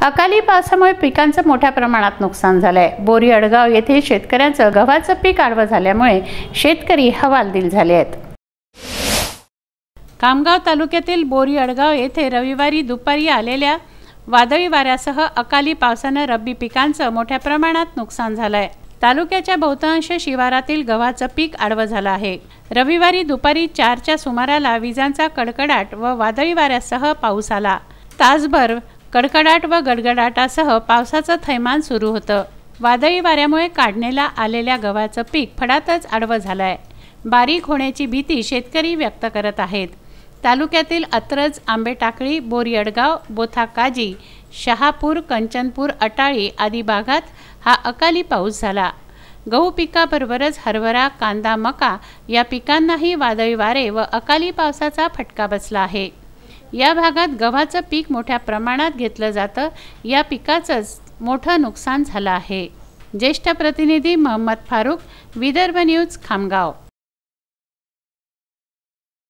अकाली पावसामुळे पिकांचं मोठ्या प्रमाणात नुकसान झालंय। बोरी अडगाव येथे शेतकऱ्यांचं गव्हाचं पीक आडवं झाल्यामुळे शेतकरी हवालदिल झाले आहेत। खामगाव तालुक्यातील बोरी अडगाव येथे रविवारी दुपारी आलेल्या वादळी वाऱ्यासह अकाली पावसाने रब्बी पिकांचं मोठ्या प्रमाणात नुकसान झालंय। तालुक्याच्या बहुतांश शिवारातील गव्हाचं पीक आडवं झालं आहे। रविवारी दुपारी 4च्या सुमाराला विजांचा कडकडाट व वादळी वाऱ्यासह पाऊस आला। तासभर कडकडाट व गडगडाटासह पावसाचं थैमान सुरू होतं। वादळी वाऱ्यामुळे काढण्याला आलेल्या गव्हाचं पीक फडातच आडवं झालंय। बारीक होण्याची भीती शेतकरी व्यक्त करत आहेत। तालुक्यातील अत्रज, आंबेटाकळी, बोरी अडगाव, बोथा काजी, शहापूर, कंचनपूर, अटाळी आदी भागात हा अकाली पाऊस झाला। गहू पिकाबरोबरच हरभरा, कांदा, मका या पिकांनाही वादळी वारे व अकाली पावसाचा फटका बसला आहे। या भागात गव्हाचं पीक मोठ्या प्रमाणात घेतलं जातं। या पिकाचंच मोठं नुकसान झालं आहे। ज्येष्ठ प्रतिनिधी मोहम्मद फारूक, विदर्भ न्यूज, खामगाव।